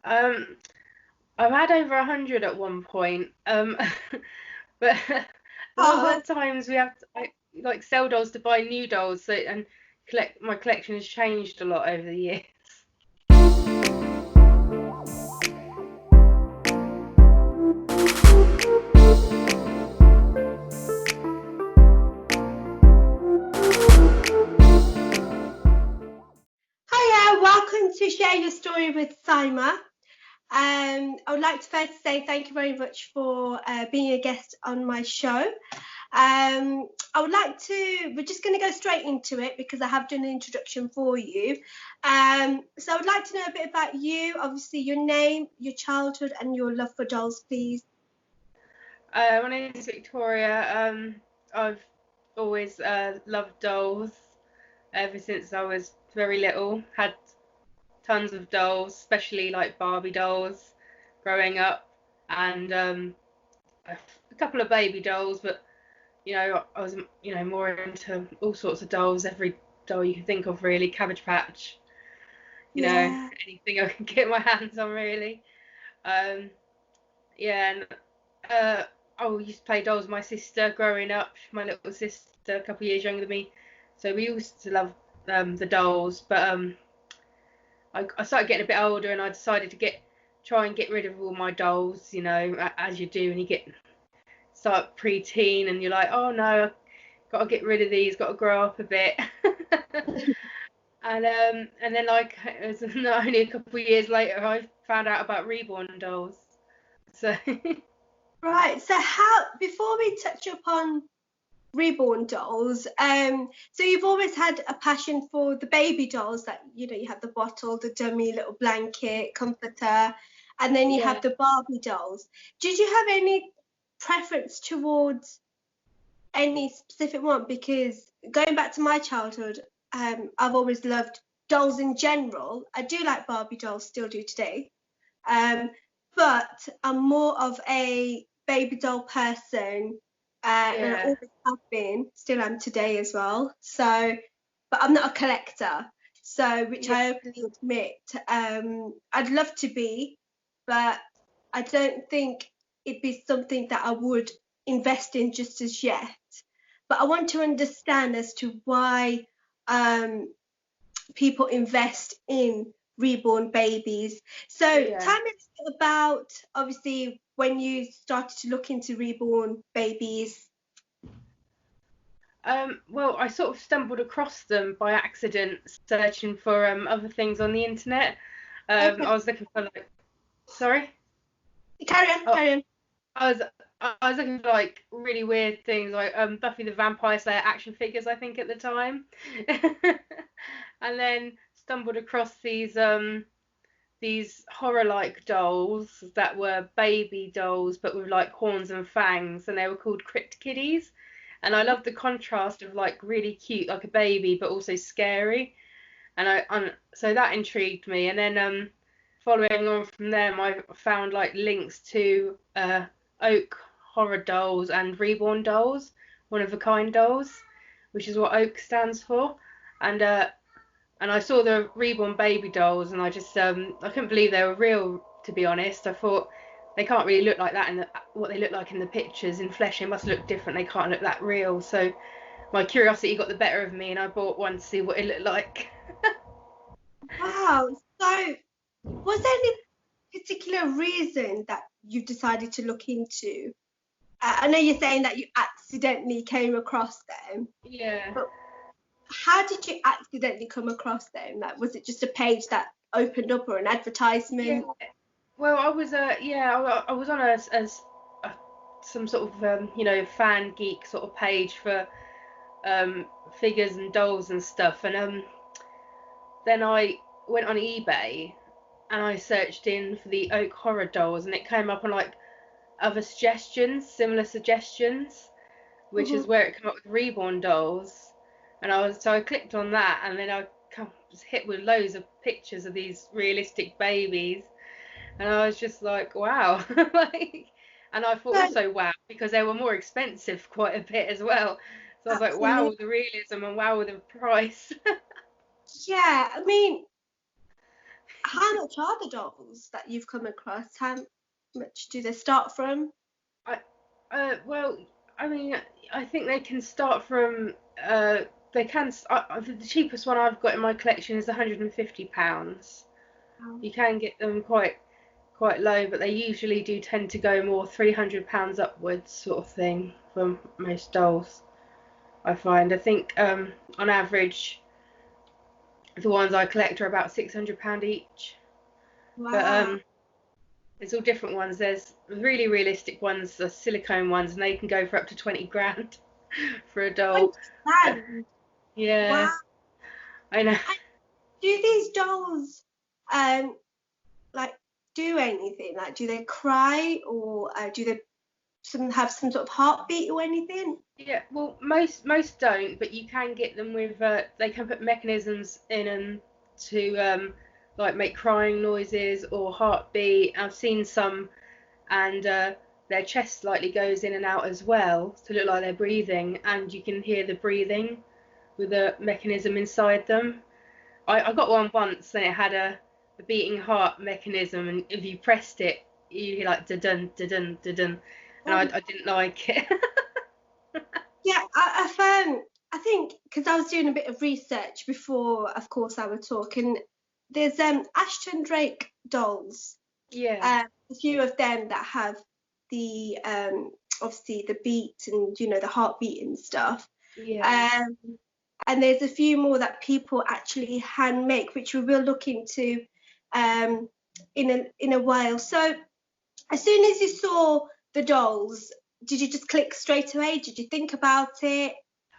Um, I've had over 100 at one point. But a lot Oh, of the times we have to like sell dolls to buy new dolls. So and collect my collection has changed a lot over the years. hiya, welcome to Share Your Story with Syma. I would like to first say thank you very much for being a guest on my show. We're just going to go straight into it because I have done an introduction for you. So I would like to know a bit about you, obviously your name, your childhood and your love for dolls, please. My name is Victoria. I've always loved dolls ever since I was very little. Had tons of dolls, especially like Barbie dolls growing up, and a couple of baby dolls, but I was more into all sorts of dolls, every doll you can think of really, Cabbage Patch, Yeah. anything I can get my hands on really. Um, yeah, and I used to play dolls with my sister growing up, my little sister, a couple of years younger than me, so we used to love the dolls, but I started getting a bit older and I decided to try and get rid of all my dolls, as you do when you start pre-teen and you're like, oh no, I've got to get rid of these, got to grow up a bit. And then like it was only a couple of years later I found out about reborn dolls. So Right. So before we touch upon reborn dolls, so you've always had a passion for the baby dolls that, you have the bottle, the dummy, little blanket, comforter, and then you yeah. have the Barbie dolls. Did you have any preference towards any specific one? Because going back to my childhood, I've always loved dolls in general. I do like Barbie dolls, still do today. But I'm more of a baby doll person, and I Yeah. always have been, still am today as well. So, but I'm not a collector, so which Yeah. I openly admit. I'd love to be, but I don't think it'd be something that I would invest in just as yet. But I want to understand as to why people invest in reborn babies. So Yeah. tell me a bit about, obviously, when you started to look into reborn babies. Well, I sort of stumbled across them by accident, searching for other things on the internet. Okay, I was looking for like, sorry. carry on, Oh, carry on. I was I was looking for like really weird things like Buffy the Vampire Slayer action figures I think at the time, and then stumbled across these horror-like dolls that were baby dolls but with like horns and fangs, and they were called Crypt Kitties. And I loved the contrast of like really cute like a baby but also scary, and so that intrigued me. And then following on from them, I found like links to Oak horror dolls and reborn dolls, one of a kind dolls, which is what Oak stands for. And I saw the reborn baby dolls, and I couldn't believe they were real. To be honest, I thought they can't really look like that in what they look like in the pictures. In flesh, they must look different. They can't look that real. So my curiosity got the better of me, and I bought one to see what it looked like. Wow. So was there any particular reason that you decided to look into? I know you're saying that you accidentally came across them, Yeah. but how did you accidentally come across them? Like, was it just a page that opened up or an Yeah. advertisement? Well, I was on a some sort of fan geek sort of page for um figures and dolls and stuff, and then I went on eBay and I searched in for the Oak horror dolls, and it came up on like other suggestions, similar suggestions, which is Mhm. where it came up with reborn dolls. And I clicked on that, and then was hit with loads of pictures of these realistic babies, and I was just like, wow. Like, and I thought So, also wow because they were more expensive quite a bit as well. So I was like, wow absolutely. with the realism and wow with the price. Yeah, I mean, how much are the dolls that you've come across? How much do they start from? I, well, I mean, I think they can start from, they can, the cheapest one I've got in my collection is £150. You can get them quite low, but they usually do tend to go more £300 upwards sort of thing for most dolls, I find. I think on average the ones I collect are about £600 each. But Wow. there's all different ones. There's really realistic ones, the silicone ones, and they can go for up to 20 grand for a doll. Understand. Yeah, Wow. I know. And do these dolls um like do anything? Like, do they cry, or do they have some sort of heartbeat or anything? Yeah, well, most don't, but you can get them with. They can put mechanisms in them to like make crying noises or heartbeat. I've seen some, and their chest slightly goes in and out as well to look like they're breathing, and you can hear the breathing with a mechanism inside them. I got one once, and it had a beating heart mechanism, and if you pressed it, you hear like da dun da dun da dun, and Oh, I didn't like it. yeah, I found, I think, because I was doing a bit of research before, of course, our talk, and there's Ashton Drake dolls, Yeah, a few of them that have the obviously the beat and the heartbeat and stuff. yeah. Um, and there's a few more that people actually hand make, which we will look into um, in a while. So as soon as you saw the dolls, did you just click straight away? Did you think about it?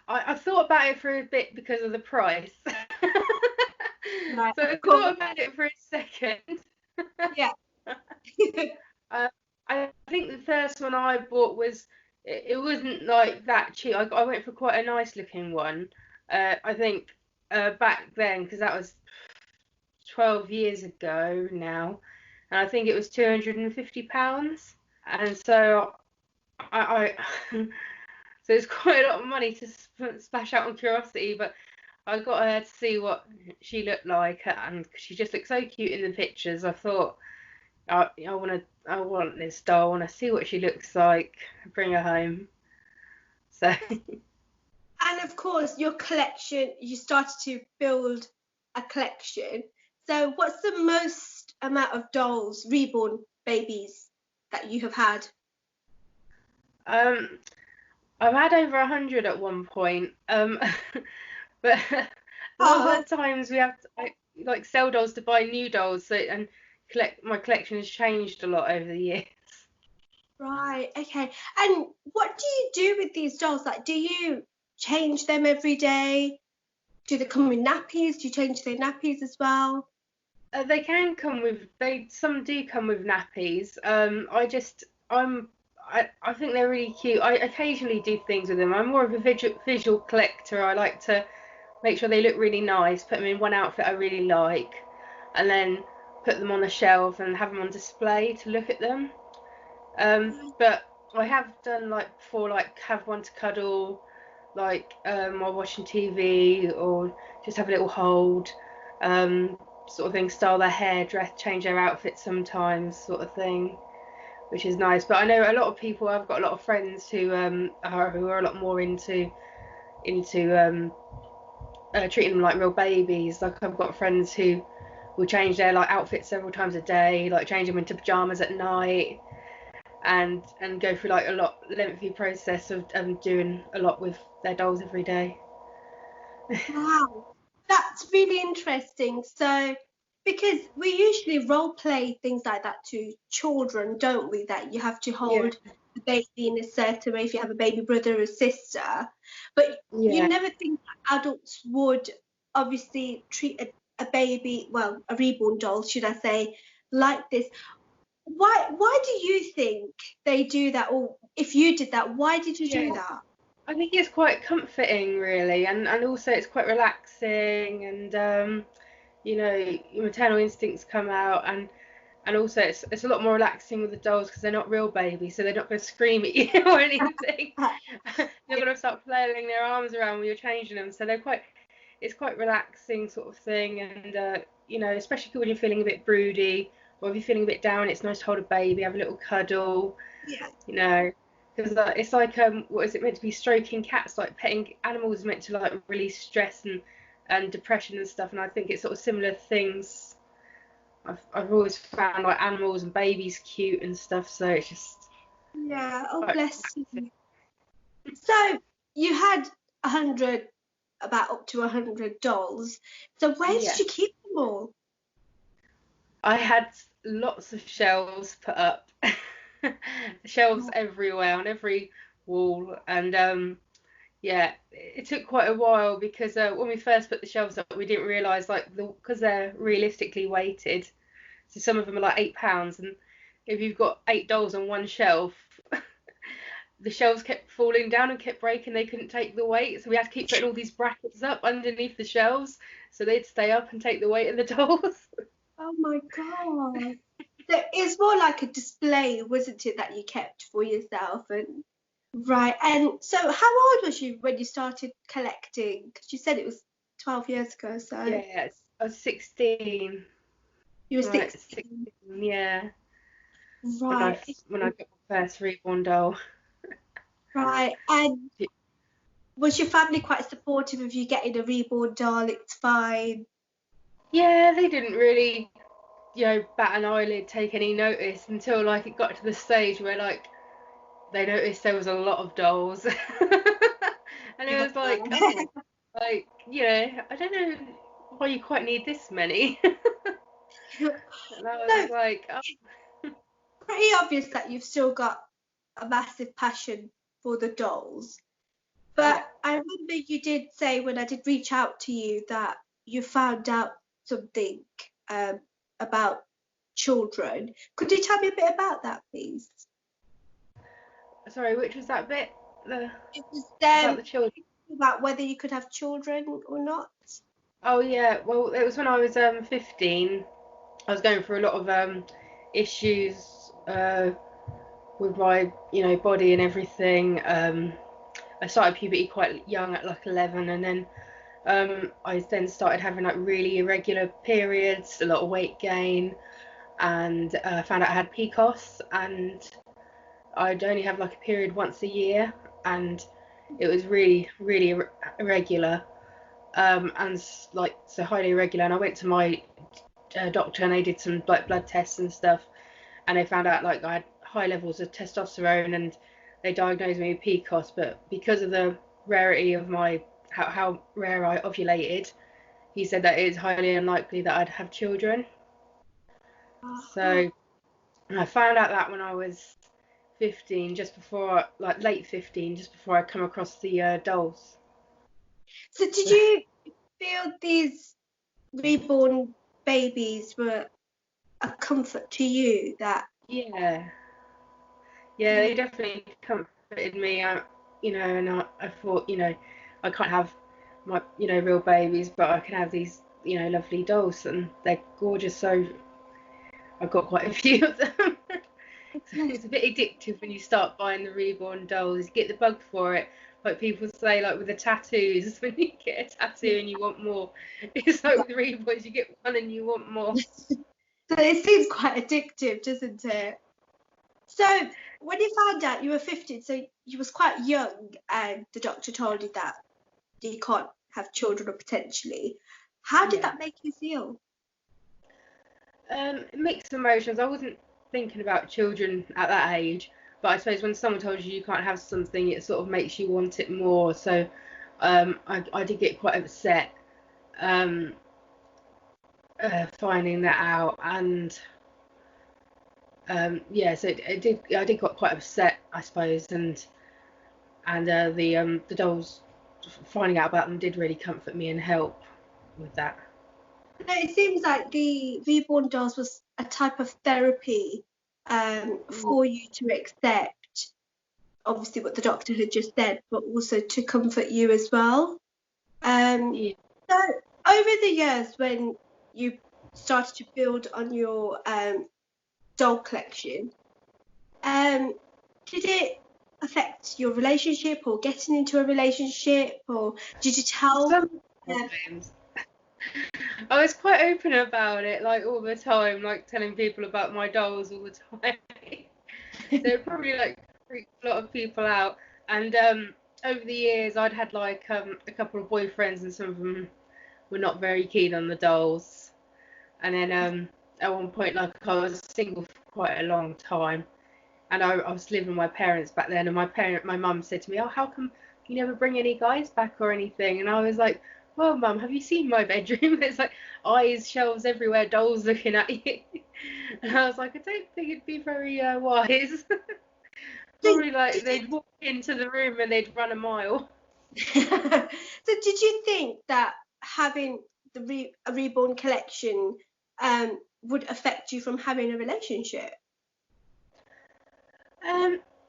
I thought about it for a bit because of the price. Right, So of I course. thought about it for a second. Yeah. uh, I think the first one I bought was it wasn't like that cheap. I went for quite a nice looking one. I think back then, because that was 12 years ago now, and I think it was £250. And so I so it's quite a lot of money to splash out on curiosity, but I got her to see what she looked like, and she just looked so cute in the pictures. I thought, I want this doll. I want to see what she looks like. Bring her home. So And of course, your collection, you started to build a collection. So, what's the most amount of dolls, reborn babies, that you have had? um, I've had over 100 at one point. But a lot of Oh, the times we have to, like sell dolls to buy new dolls. So and collect my collection has changed a lot over the years. right, okay. And what do you do with these dolls? Like, do you change them every day? Do they come with nappies? Do you change their nappies as well? They can come with some do come with nappies. I think they're really cute. I occasionally do things with them. I'm more of a visual collector. I like to make sure they look really nice, put them in one outfit I really like, and then put them on the shelf and have them on display to look at them. But I have done like before, like have one to cuddle, like while watching TV, or just have a little hold, sort of thing. Style their hair, dress, change their outfits sometimes, sort of thing, which is nice. But I know a lot of people. I've got a lot of friends who are a lot more into treating them like real babies. Like I've got friends who will change their like outfits several times a day, like change them into pajamas at night, and go through like a lot lengthy process of doing a lot with their dolls every day. Wow, that's really interesting. So, because we usually role play things like that to children, don't we? That you have to Yeah, hold the baby in a certain way if you have a baby brother or sister. But you yeah, never think that adults would obviously treat a baby, well, a reborn doll, should I say, like this. Why do you think they do that? Or if you did that, why did you do yeah. that? I think it's quite comforting, really, and also it's quite relaxing, and your maternal instincts come out, and also it's a lot more relaxing with the dolls because they're not real babies, so they're not going to scream at you or anything. They're going to start flailing their arms around when you're changing them, so it's quite relaxing sort of thing, and you know, especially when you're feeling a bit broody, or if you're feeling a bit down, it's nice to hold a baby, have a little cuddle, Yeah. you know, because it's like what is it meant to be, stroking cats, like petting animals is meant to like release stress and depression and stuff, and I think it's sort of similar things. I've always found like animals and babies cute and stuff, so it's just Yeah. Oh, quite bless relaxing. you. So you had 100, about up to 100 dolls. So where did Yeah, you keep them all? I had lots of shelves put up, shelves Oh, everywhere on every wall, and yeah, it took quite a while because when we first put the shelves up, we didn't realise like because they're realistically weighted, so some of them are like £8, and if you've got 8 dolls on one shelf, the shelves kept falling down and kept breaking. They couldn't take the weight, so we had to keep putting all these brackets up underneath the shelves so they'd stay up and take the weight of the dolls. oh my God. So it's more like a display, wasn't it, that you kept for yourself? And right. And so how old was you when you started collecting? Because you said it was 12 years ago, so Yeah, I was 16. you were Right, 16. 16, yeah. When I Right. when I got my first reborn doll. Right. And was your family quite supportive of you getting a reborn doll? It's fine. Yeah, they didn't really, you know, bat an eyelid, take any notice until like it got to the stage where like they noticed there was a lot of dolls. And it was like, oh, like, yeah, I don't know why you quite need this many. And I was So like, oh, pretty obvious that you've still got a massive passion for the dolls. yeah. But I remember you did say when I did reach out to you that you found out something um, about children. Could you tell me a bit about that, please? Sorry, which was that bit? The It was about the children. about whether you could have children or not. Oh yeah, well it was when I was 15. I was going through a lot of issues with my, you know, body and everything. I started puberty quite young at like 11, and then I then started having like really irregular periods, a lot of weight gain, and found out I had PCOS, and I'd only have like a period once a year, and it was really, really irregular, and like so highly irregular. And I went to my doctor, and they did some like blood tests and stuff, and they found out like I had high levels of testosterone, and they diagnosed me with PCOS. But because of the rarity of my how rare I ovulated, he said that it is highly unlikely that I'd have children. Oh. So I found out that when I was 15, just before, like late 15, just before I come across the dolls. So did you feel these reborn babies were a comfort to you? That Yeah, yeah, yeah, they definitely comforted me. You know, and I thought, you know, I can't have my, you know, real babies, but I can have these, you know, lovely dolls, and they're gorgeous. So I've got quite a few of them. So it's a bit addictive when you start buying the reborn dolls. You get the bug for it. Like people say, like with the tattoos, when you get a tattoo and you want more, it's like with reborns, you get one and you want more. so it seems quite addictive, doesn't it? So when you found out you were 15, so you was quite young, and the doctor told you that you can't have children or potentially. How did Yeah. that make you feel? Mixed emotions. I wasn't thinking about children at that age, but I suppose when someone tells you you can't have something, it sort of makes you want it more. So I did get quite upset um, finding that out, and yeah, so it did. I did got quite upset, I suppose, and the dolls, finding out about them did really comfort me and help with that. No, it seems like the reborn dolls was a type of therapy for you to accept, obviously, what the doctor had just said, but also to comfort you as well. Um, Yeah. so, over the years, when you started to build on your doll collection, um, did it affect your relationship or getting into a relationship, or did you tell? Um, Sometimes. I was quite open about it, like all the time, like telling people about my dolls all the time. So it probably like freaked a lot of people out. And over the years, I'd had like a couple of boyfriends, and some of them were not very keen on the dolls. And then at one point, like I was single for quite a long time, and I was living with my parents back then, and my mum said to me, "Oh, how come you never bring any guys back or anything?" And I was like, "Well, mum, have you seen my bedroom? It's like eyes, shelves everywhere, dolls looking at you." And I was like, "I don't think it'd be very wise." Probably like they'd walk into the room and they'd run a mile. So did you think that having a reborn collection would affect you from having a relationship?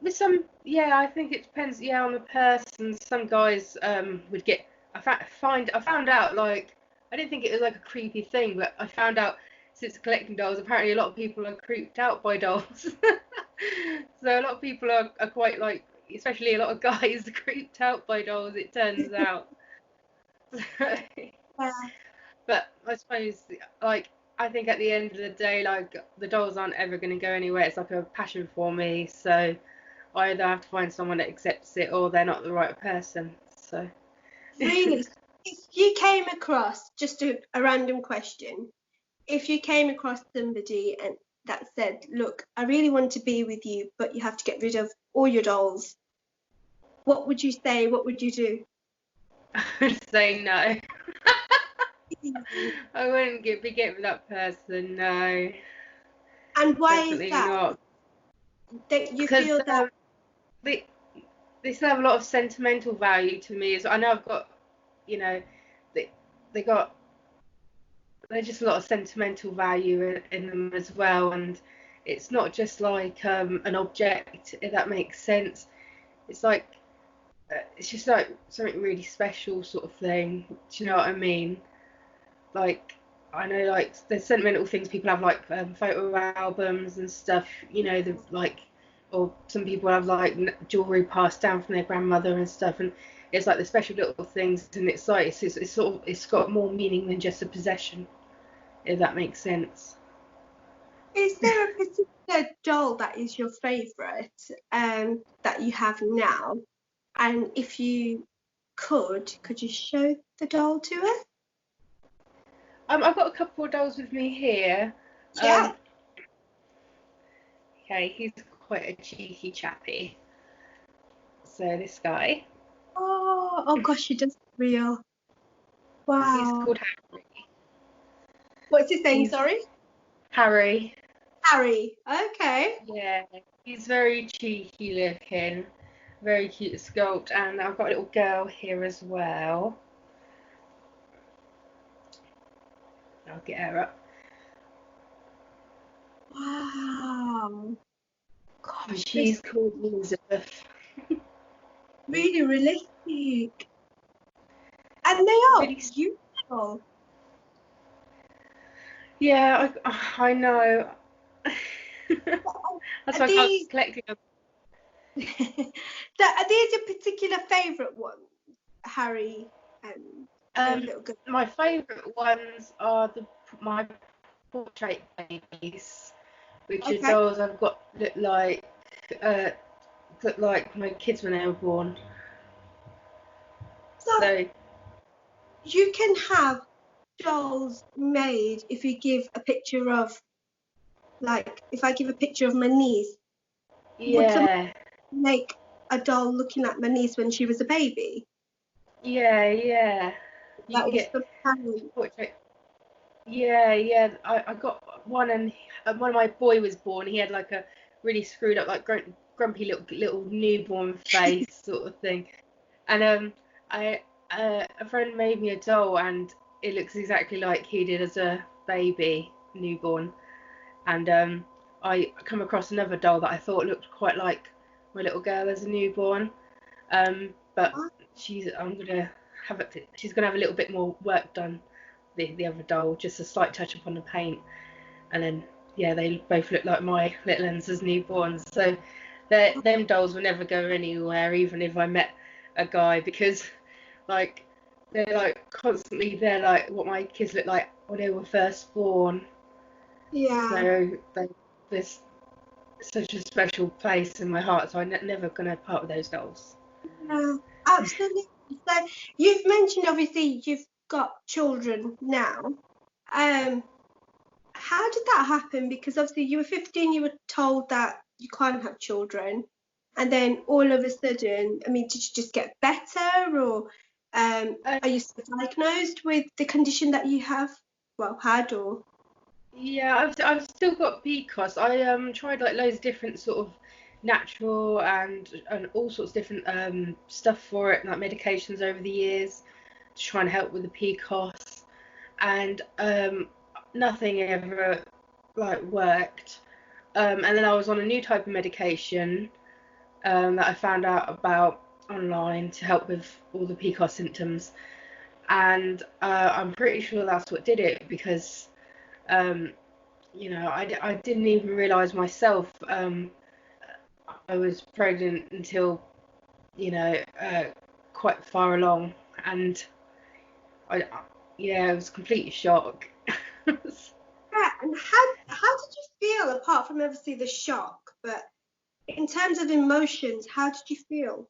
With some, yeah, I think it depends, yeah, on the person. Some guys would get. I found out, like, I didn't think it was like a creepy thing, but I found out since collecting dolls, apparently a lot of people are creeped out by dolls. So a lot of people are quite like, especially a lot of guys are creeped out by dolls, it turns out. Yeah. But I suppose, like, I think at the end of the day, like, the dolls aren't ever going to go anywhere. It's like a passion for me, so I either have to find someone that accepts it or they're not the right person. So Really? If you came across, just a random question, if you came across somebody and that said, look, I really want to be with you, but you have to get rid of all your dolls, what would you say? What would you do? I would say no. I wouldn't be getting with that person. No, And why is definitely that? not. That you Because feel that, they they still have a lot of sentimental value to me. As I know I've got, you know, they they got there's just a lot of sentimental value in them as well, and it's not just like an object, if that makes sense. It's like it's just like something really special sort of thing. Do you know what I mean? Like, I know like there's sentimental things people have, like photo albums and stuff, the like, or some people have like jewelry passed down from their grandmother and stuff, and it's like the special little things, and it's like it's sort of, it's got more meaning than just a possession, if that makes sense. is there a particular doll that is your favourite that you have now? And if you could you show the doll to us? I've got a couple of dolls with me here. Yeah. um okay, he's quite a cheeky chappy. So this guy, Oh gosh, she does real. he's Wow. called Harry. What's his name, He's sorry? Harry. Harry. Okay. Yeah, he's very cheeky looking, very cute sculpt, and I've got a little girl here as well. I'll get her up. Wow. And Gosh, this she's called Elizabeth. really realistic. And they are Really, beautiful. yeah, I know. That's Are why I can't these collect them. are these your particular favourite ones? Harry and the Um, little girl. my favourite ones are my portrait babies, which are Okay. dolls I've got uh, look like my kids when they were born. So So you can have dolls made if you give a picture of, like, if I give a picture of my niece, would someone yeah, make a doll looking like my niece when she was a baby? yeah. You That can is get some talent. portrait. Yeah. I got one, and when my boy was born, he had like a really screwed up, like grumpy little newborn face sort of thing. And I a friend made me a doll, and it looks exactly like he did as a baby, newborn. And I come across another doll that I thought looked quite like my little girl as a newborn. But she's gonna have a little bit more work done. The other doll, just a slight touch up on the paint, and then yeah, they both look like my little ones as newborns. So them dolls will never go anywhere, even if I met a guy, because like they're like constantly, they're like what my kids look like when they were first born. Yeah. So there's such a special place in my heart. So I'm never gonna part with those dolls. Yeah, absolutely. So you've mentioned obviously you've got children now. Um, how did that happen? Because obviously you were 15, you were told that you can't have children, and then all of a sudden, I mean, did you just get better, or Uh, are you still diagnosed with the condition that you have? Well, had or yeah, I've still got PCOS. I tried like loads of different sort of natural and all sorts of different stuff for it, like medications over the years to try and help with the PCOS, and nothing ever like worked. And then I was on a new type of medication that I found out about online to help with all the PCOS symptoms, and I'm pretty sure that's what did it because um, I didn't even realise myself I was pregnant until quite far along, and I yeah, it was a complete shock. yeah, and how did you feel apart from obviously the shock, but in terms of emotions, how did you feel?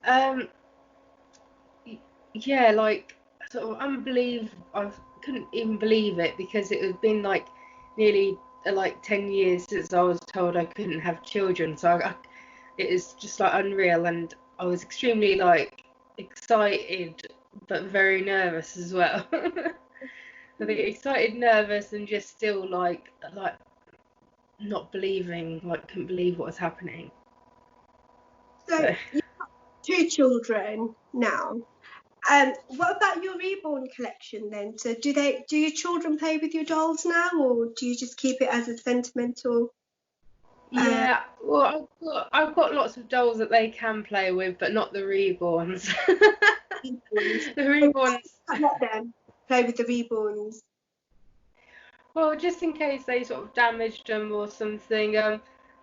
um, yeah, like sort of unbelievable. I couldn't even believe it because it had been like nearly like 10 years since I was told I couldn't have children. So it is just like unreal, and I was extremely like excited but very nervous as well. I think excited, nervous, and just still like not believing, like couldn't believe what was happening. So So you've got two children now. What about your reborn collection then? So do your children play with your dolls now, or do you just keep it as a sentimental? Uh, yeah, well, I've got lots of dolls that they can play with, but not the reborns. reborns? The So reborns, why not let them play with the reborns? well, just in case they sort of damaged them or something.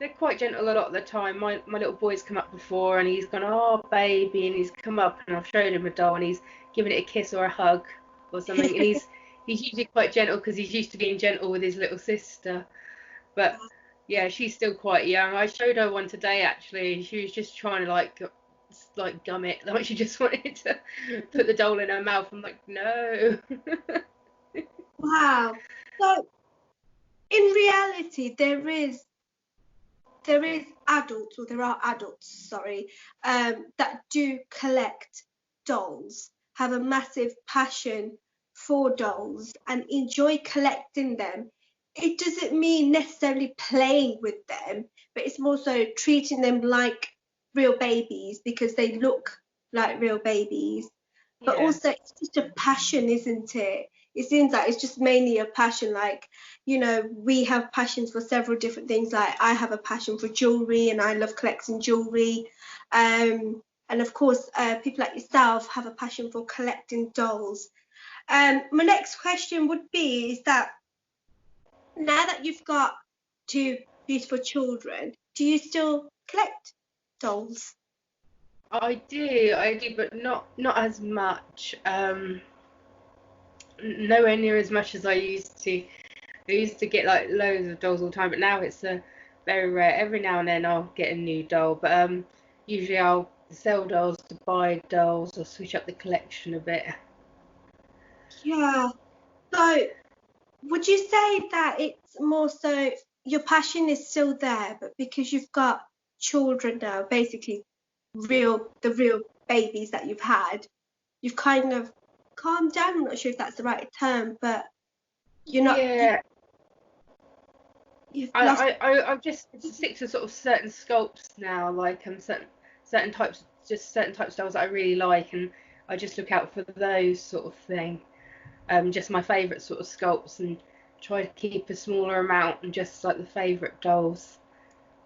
They're quite gentle a lot of the time. My little boy's come up before and he's gone, oh baby, and he's come up and I've showed him a doll and he's given it a kiss or a hug or something, and he's usually quite gentle because he's used to being gentle with his little sister. But yeah, she's still quite young. I showed her one today actually. She was just trying to like gum it. Like she just wanted to put the doll in her mouth. I'm like, no. Wow. So in reality, there is adults, or there are adults, sorry, that do collect dolls, have a massive passion for dolls and enjoy collecting them. It doesn't mean necessarily playing with them, but it's more so treating them like real babies because they look like real babies. But Yeah. also, it's just a passion, isn't it? It seems like it's just mainly a passion. Like, we have passions for several different things. Like, I have a passion for jewelry and I love collecting jewelry. And of course, people like yourself have a passion for collecting dolls. My next question would be is that now that you've got two beautiful children, do you still collect dolls? I do, but not as much. Nowhere near as much as I used to. I used to get like loads of dolls all the time, but now it's very rare. Every now and then I'll get a new doll, but usually I'll sell dolls to buy dolls or switch up the collection a bit. Yeah. So would you say that it's more so your passion is still there, but because you've got children now, basically the real babies that you've had, you've kind of calmed down. I'm not sure if that's the right term, but you're not Yeah, you've lost. I just stick to sort of certain sculpts now, like certain types, just certain types of dolls that I really like, and I just look out for those sort of thing. Just my favourite sort of sculpts, and try to keep a smaller amount and just like the favourite dolls.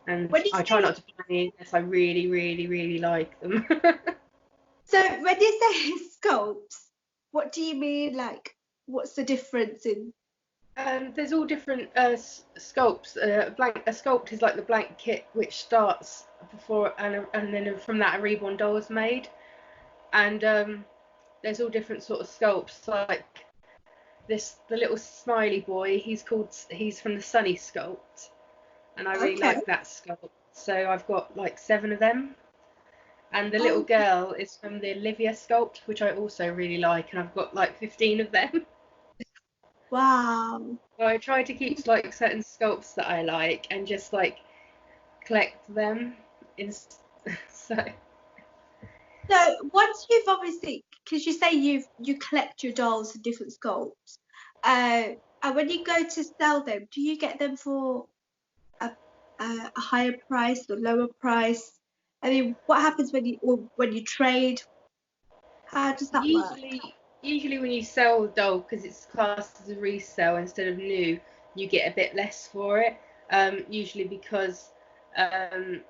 And When you I try say not to buy any unless I really, really, really like them. so, when you say sculpts, what do you mean? Like, what's the difference in? There's all different sculpts. A sculpt is like the blank kit which starts before, and then from that a reborn doll is made. and there's all different sort of sculpts. Like the little smiley boy, he's from the Sunny sculpt, and I really Okay. like that sculpt. So I've got like 7 of them. And the little Oh, girl is from the Olivia sculpt, which I also really like, and I've got like 15 of them. wow. So I try to keep like certain sculpts that I like and just like collect them. In so So once you've obviously, because you say you collect your dolls in different sculpts, and when you go to sell them, do you get them for a, a higher price or lower price? I mean, what happens when you trade? How does that work? usually when you sell the doll, because it's classed as a resale instead of new, you get a bit less for it. Usually because um,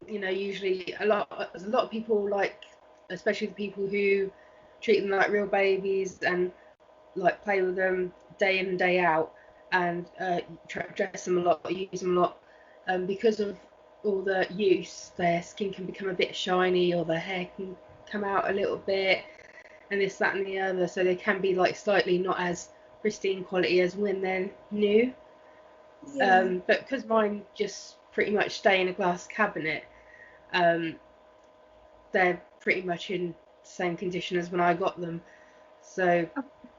usually there's a lot of people like, especially the people who treat them like real babies and like play with them day in and day out, and dress them a lot, use them a lot. Because of all the use, their skin can become a bit shiny, or their hair can come out a little bit, and this, that, and the other. So they can be like slightly not as pristine quality as when they're new. Yeah. But because mine just pretty much stay in a glass cabinet, um, they're pretty much in the same condition as when I got them. So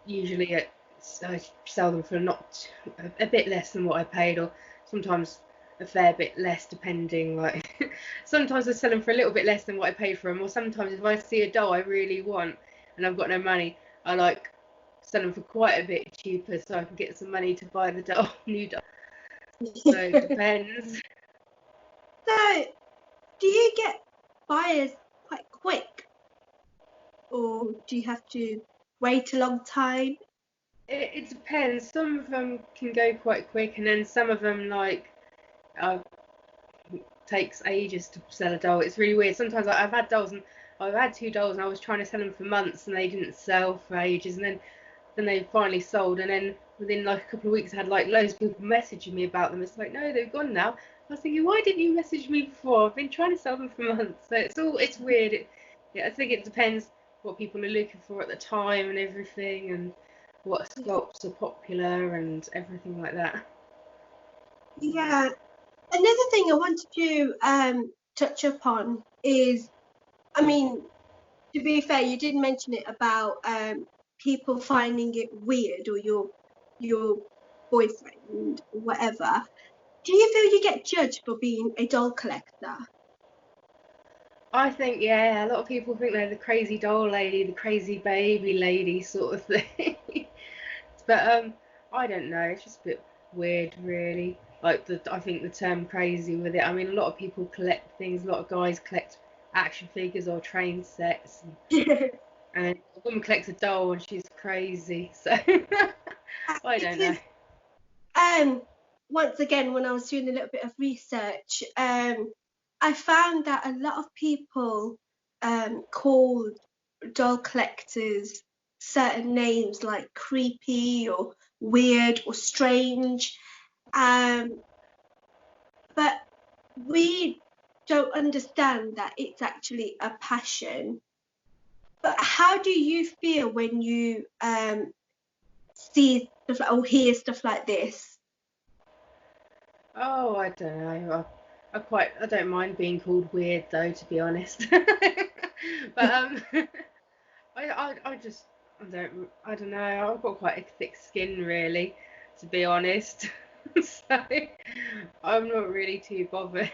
usually I sell them for not a bit less than what I paid, or sometimes a fair bit less, depending. Like sometimes I sell them for a little bit less than what I paid for them, or sometimes if I see a doll I really want and I've got no money, I like sell them for quite a bit cheaper so I can get some money to buy the doll, new doll. So it depends. So, do you get buyers quite quick, or do you have to wait a long time? It depends. Some of them can go quite quick, and then some of them like uh, takes ages to sell a doll. It's really weird. Sometimes I've had dolls, and I've had 2 dolls, and I was trying to sell them for months, and they didn't sell for ages, and then they finally sold, and then within like a couple of weeks, I had like loads of people messaging me about them. It's like, no, they've gone now. I was thinking, why didn't you message me before? I've been trying to sell them for months. So it's weird. Yeah, I think it depends what people are looking for at the time and everything, and what sculpts are popular and everything like that. Yeah. Another thing I wanted to touch upon is, I mean, to be fair, you did mention it about people finding it weird, or your boyfriend or whatever. Do you feel you get judged for being a doll collector? I think, yeah, a lot of people think they're the crazy doll lady, the crazy baby lady sort of thing. But I don't know. It's just a bit weird, really. Like I think the term crazy with it. I mean, a lot of people collect things. A lot of guys collect action figures or train sets, and a woman collects a doll, and she's crazy. So I don't know. Because um once again, when I was doing a little bit of research, I found that a lot of people call doll collectors certain names like creepy or weird or strange, um, but we don't understand that it's actually a passion. But how do you feel when you see stuff or hear stuff like this? Oh, I don't know. I don't mind being called weird though, to be honest. But I just I don't know. I've got quite a thick skin, really, to be honest. So I'm not really too bothered.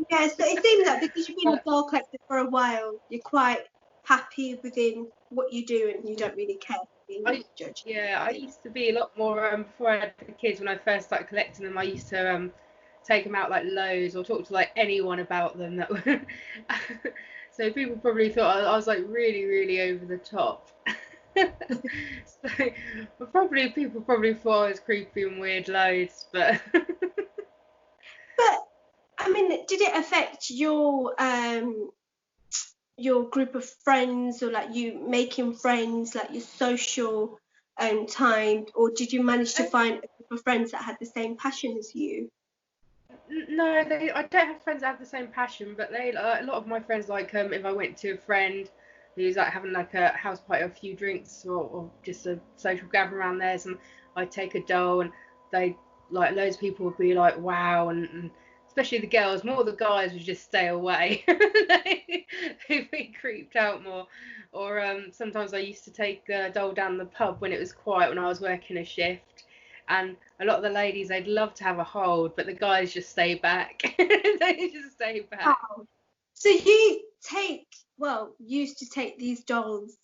Yeah, so it seems that because you've been a But doll collector for a while, you're quite happy within what you do and you don't really care for being I judged. yeah, I used to be a lot more before I had the kids. When I first started collecting them, I used to take them out like loads or talk to like anyone about them. That were so people probably thought I was like really really over the top. So probably people probably thought I was creepy and weird loads, but But I mean, did it affect your group of friends, or like you making friends, like your social time, or did you manage to find a group of friends that had the same passion as you? no, I don't have friends that have the same passion, but they a lot of my friends like if I went to a friend. who's like having like a house party, or a few drinks, or just a social gathering around theirs, and I'd take a doll, and they like loads of people would be like, wow, and especially the girls. More the guys would just stay away. They'd be creeped out more. Or sometimes I used to take the doll down the pub when it was quiet, when I was working a shift, and a lot of the ladies, they'd love to have a hold, but the guys just stay back. They just stay back. Oh. So you used to take these dolls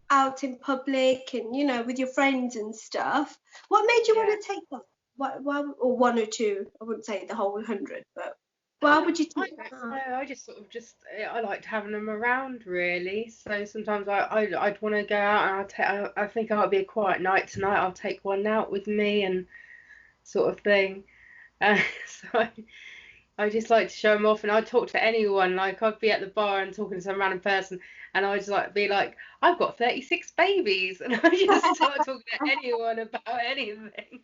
out in public and, you know, with your friends and stuff. What made you want to take them? Why, or one or two? I wouldn't say the whole 100, but why would you take them? I just sort of I liked having them around, really. So sometimes I'd want to go out, and I think I'll be a quiet night tonight. I'll take one out with me and sort of thing. So I just like to show them off, and I'd talk to anyone. Like, I'd be at the bar and talking to some random person, and I'd just like be like, I've got 36 babies, and I just start talking to anyone about anything,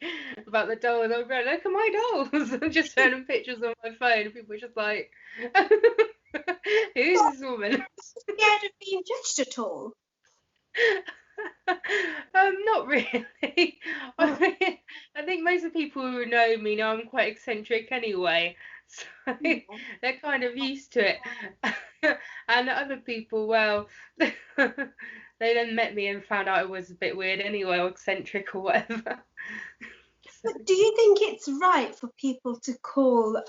about the dolls. I'd be like, look at my dolls. I'm just showing them pictures on my phone, and people are just like, who's this woman? Scared of being judged at all? Not really. I think most of the people who know me know I'm quite eccentric anyway, so they're kind of used to it. And other people, well, they then met me and found out I was a bit weird anyway, or eccentric or whatever. But do you think it's right for people to call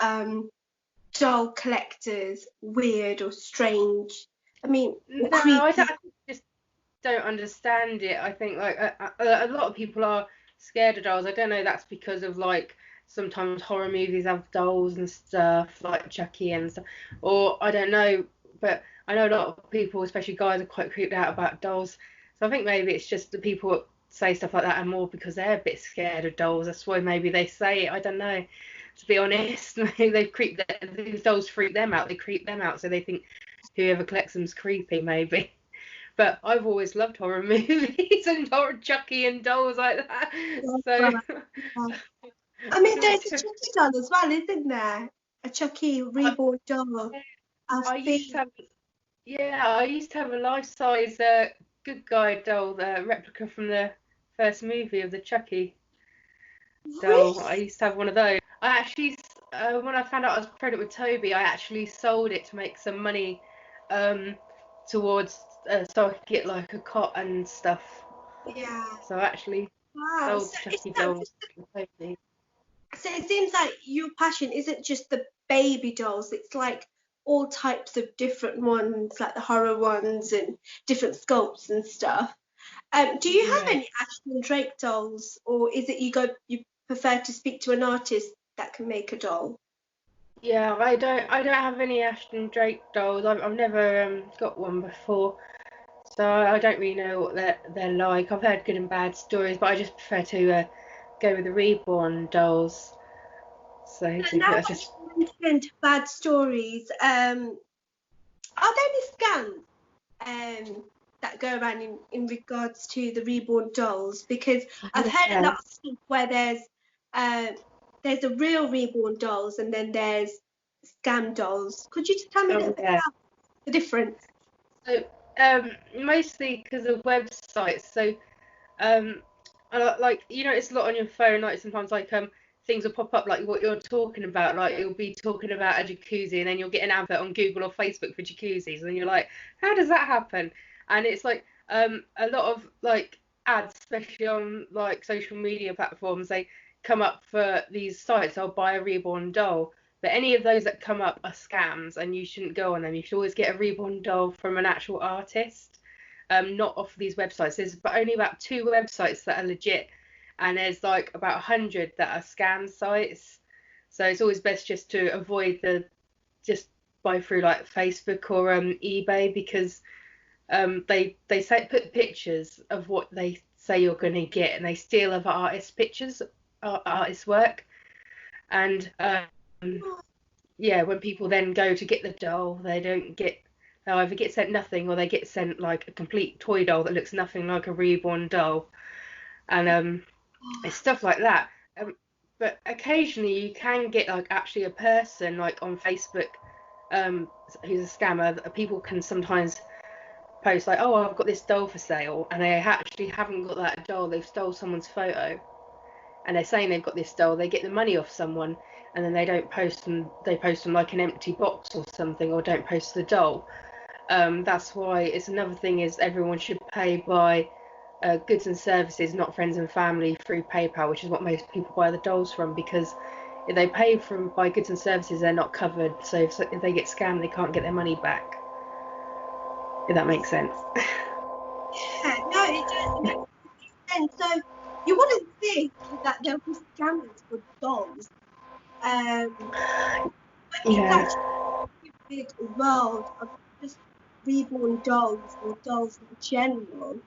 doll collectors weird or strange? I mean, No, creepy. I just don't understand it. I think like a lot of people are scared of dolls. I don't know, that's because of like sometimes horror movies have dolls and stuff, like Chucky and stuff, or I don't know, but I know a lot of people, especially guys, are quite creeped out about dolls. So I think maybe it's just the people that say stuff like that are more because they're a bit scared of dolls. That's why maybe they say it. I don't know. To be honest, these dolls freak them out. They creep them out, so they think whoever collects them's creepy, maybe. But I've always loved horror movies and horror Chucky and dolls like that. So I mean, there's a Chucky doll as well, isn't there? A Chucky reborn doll. I used to have, I used to have a life-size good guy doll, the replica from the first movie of the Chucky doll. I used to have one of those. I actually, when I found out I was pregnant with Toby, I actually sold it to make some money towards, so I could get like a cot and stuff. Yeah. So I actually sold Chucky dolls to Toby. So it seems like your passion isn't just the baby dolls, it's like all types of different ones, like the horror ones and different sculpts and stuff. Do you have any Ashton Drake dolls, or is it you prefer to speak to an artist that can make a doll? Yeah, I don't have any Ashton Drake dolls. I've never got one before, so I don't really know what they're like. I've heard good and bad stories, but I just prefer to go with the reborn dolls. So Now I that just you mentioned bad stories, are there any scams that go around in regards to the reborn dolls? Because I've heard a lot of stuff where there's a real reborn dolls and then there's scam dolls. Could you just tell me a little bit about the difference? So mostly because of websites. So like, you know, it's a lot on your phone. Like sometimes like things will pop up like what you're talking about. Like you'll be talking about a jacuzzi, and then you'll get an advert on Google or Facebook for jacuzzis, and you're like, how does that happen? And it's like a lot of like ads, especially on like social media platforms, they come up for these sites. I'll buy a reborn doll. But any of those that come up are scams, and you shouldn't go on them. You should always get a reborn doll from an actual artist, not off these websites. There's only about 2 websites that are legit, and there's like about 100 that are scam sites. So it's always best just to avoid just buy through like Facebook or eBay, because they put pictures of what they say you're going to get, and they steal other artists' pictures, artists' work, and when people then go to get the doll, they'll either get sent nothing, or they get sent like a complete toy doll that looks nothing like a reborn doll, and it's stuff like that. But occasionally you can get like actually a person like on Facebook who's a scammer. People can sometimes post like, oh, I've got this doll for sale, and they actually haven't got that doll. They've stole someone's photo, and they're saying they've got this doll. They get the money off someone, and then they don't post them. They post them like an empty box or something, or don't post the doll. That's why it's another thing is everyone should pay by goods and services, not friends and family, through PayPal, which is what most people buy the dolls from, because if they pay from by goods and services, they're not covered. So if they get scammed, they can't get their money back. If that makes sense. Yeah, no, it does. It makes sense. So you wouldn't think that there will be scammers for dolls. But it's actually a big world of just reborn dolls or dolls in general.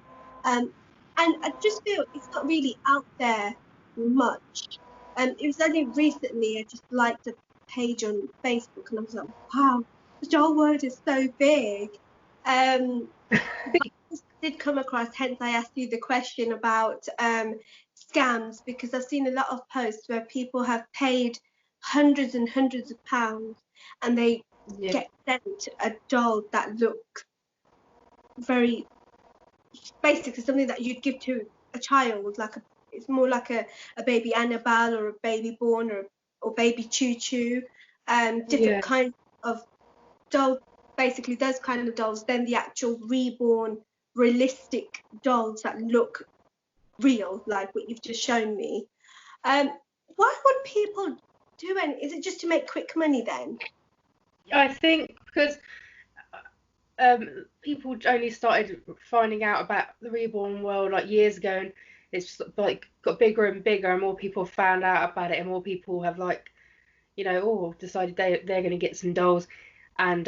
And I just feel it's not really out there much. It was only recently I just liked a page on Facebook and I was like, wow, the doll world is so big. I did come across, hence I asked you the question about scams, because I've seen a lot of posts where people have paid hundreds and hundreds of pounds and they get sent a doll that looks very basically something that you'd give to a child, it's more like a baby Annabelle or a baby Born or baby Choo Choo, different kinds of dolls, basically those kind of dolls, then the actual reborn realistic dolls that look real, like what you've just shown me. Why would people do it? Is it just to make quick money then? I think because people only started finding out about the reborn world like years ago, and it's like got bigger and bigger, and more people have found out about it, and more people have like, decided they're going to get some dolls, and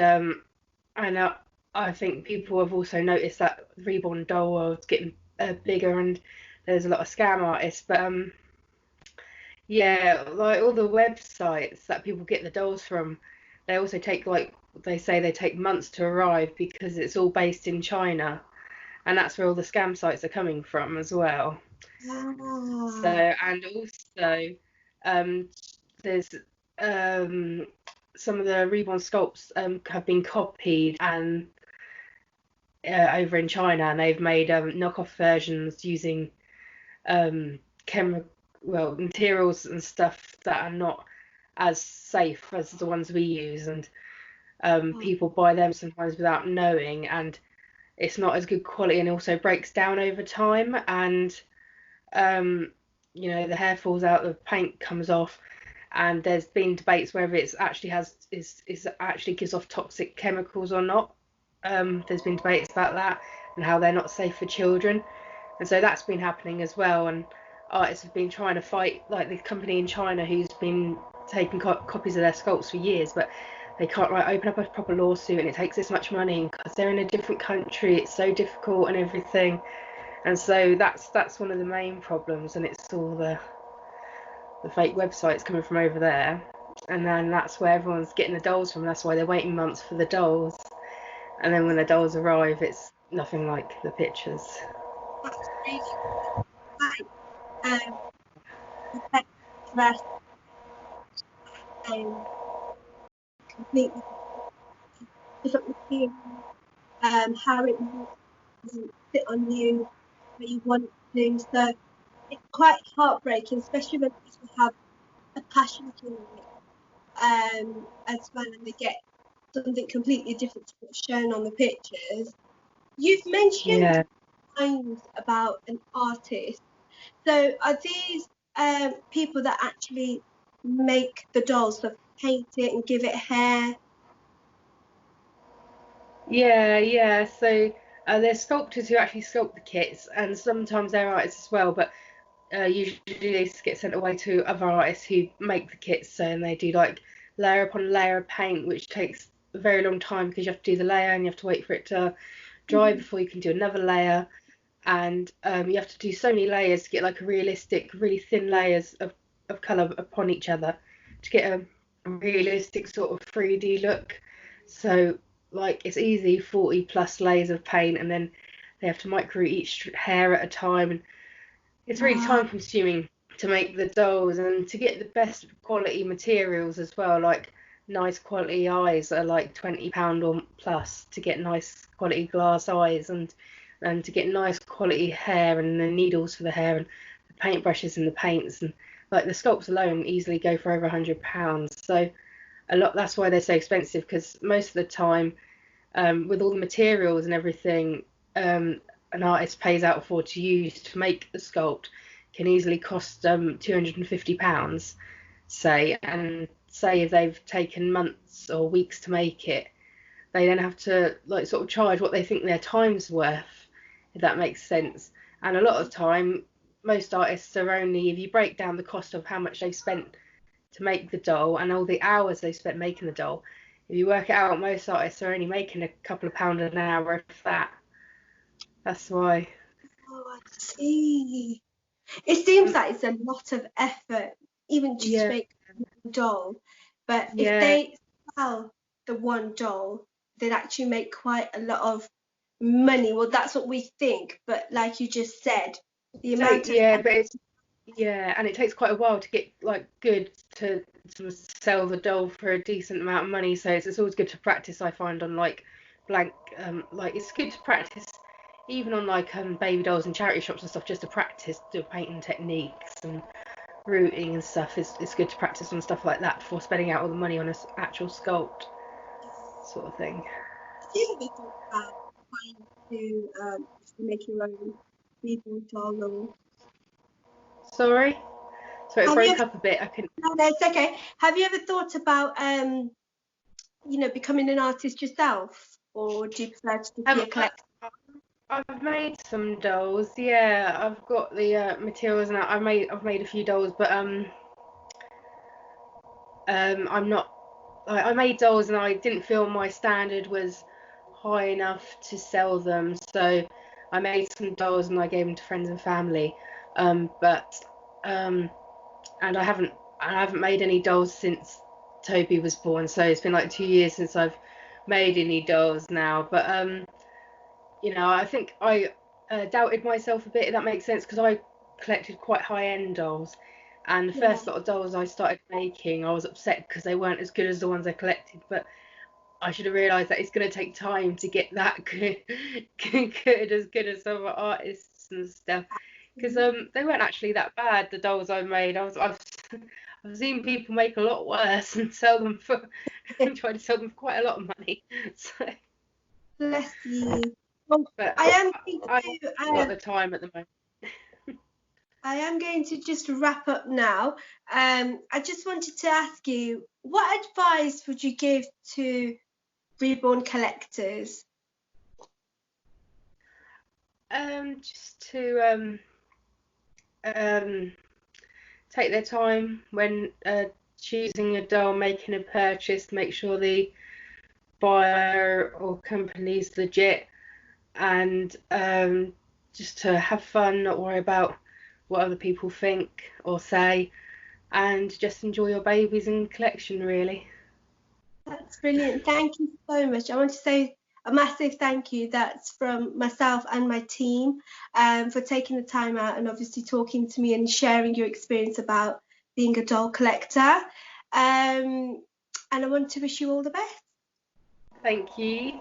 I think people have also noticed that the reborn doll world's getting bigger, and there's a lot of scam artists, but yeah, like all the websites that people get the dolls from, they also take they say they take months to arrive because it's all based in China, and that's where all the scam sites are coming from as well. So, and also, there's some of the reborn sculpts have been copied and over in China, and they've made knockoff versions using materials and stuff that are not as safe as the ones we use, and people buy them sometimes without knowing, and it's not as good quality, and also breaks down over time, and the hair falls out, the paint comes off, and there's been debates whether it's actually actually gives off toxic chemicals or not. There's been debates about that and how they're not safe for children, and so that's been happening as well, and artists have been trying to fight, like the company in China who's been taking copies of their sculpts for years, but they can't open up a proper lawsuit, and it takes this much money because they're in a different country, it's so difficult and everything, and so that's one of the main problems, and it's all the fake websites coming from over there, and then that's where everyone's getting the dolls from. That's why they're waiting months for the dolls, and then when the dolls arrive, it's nothing like the pictures. That's really right. Dress completely different material, how it looks doesn't fit on you what you want it to. So it's quite heartbreaking, especially when people have a passion for it as well, and they get something completely different to what's shown on the pictures. You've mentioned times about an artist. So are these people that actually make the dolls, so paint it and give it hair? Yeah. So there's sculptors who actually sculpt the kits, and sometimes they're artists as well, but usually they get sent away to other artists who make the kits, so, and they do like layer upon layer of paint, which takes a very long time because you have to do the layer and you have to wait for it to dry before you can do another layer, and you have to do so many layers to get like a realistic, really thin layers of colour upon each other to get a realistic sort of 3D look. So like it's easy 40 plus layers of paint, and then they have to micro each hair at a time, and it's really time consuming to make the dolls and to get the best quality materials as well, like nice quality eyes are like £20 or plus to get nice quality glass eyes, and to get nice quality hair and the needles for the hair and the paintbrushes and the paints, and like the sculpts alone easily go for over £100. So a lot, that's why they're so expensive, because most of the time, with all the materials and everything, an artist pays out for to use to make the sculpt can easily cost £250, say, and say if they've taken months or weeks to make it, they then have to like sort of charge what they think their time's worth, if that makes sense. And a lot of time, most artists are only, if you break down the cost of how much they've spent to make the doll and all the hours they spent making the doll, if you work it out, most artists are only making a couple of pounds an hour, if that. That's why. Oh, I see. It seems Mm, like it's a lot of effort, even just to yeah, make one doll. But if yeah, they sell the one doll, they'd actually make quite a lot of money. Well, that's what we think. But like you just said, the amount of yeah, but it's, yeah, and it takes quite a while to get like good to sort of sell the doll for a decent amount of money. So it's always good to practice. I find on like blank, like it's good to practice even on like baby dolls and charity shops and stuff, just to practice the painting techniques and routing and stuff. It's good to practice on stuff like that before spending out all the money on a actual sculpt sort of thing. Have you ever thought about trying to make your own reborn doll? Or Sorry, so it have you broke ever? up a bit. I couldn't. No, that's okay. Have you ever thought about becoming an artist yourself, or do you prefer to just be Um, a I, collector? I've made some dolls. Yeah, I've got the materials now. I've made a few dolls, but I'm not. I made dolls and I didn't feel my standard was high enough to sell them, so I made some dolls and I gave them to friends and family. But um, and I haven't made any dolls since Toby was born, so it's been like 2 years since I've made any dolls now. But I think I doubted myself a bit, if that makes sense, because I collected quite high-end dolls. And the Yeah. first lot of dolls I started making, I was upset because they weren't as good as the ones I collected. But I should have realised that it's going to take time to get that good, good as other artists and stuff. Because they weren't actually that bad, the dolls I made. I've seen people make a lot worse and sell them for and try to sell them for quite a lot of money. So, Bless you. Well, but I am going I to haven't got the time at the moment. just wrap up now. I just wanted to ask you, what advice would you give to reborn collectors? Just to um, take their time when choosing a doll, making a purchase, make sure the buyer or company's legit, and just to have fun, not worry about what other people think or say, and just enjoy your babies and collection, really. That's brilliant. Thank you so much. I want to say a massive thank you. That's from myself and my team for taking the time out and obviously talking to me and sharing your experience about being a doll collector. And I want to wish you all the best. Thank you.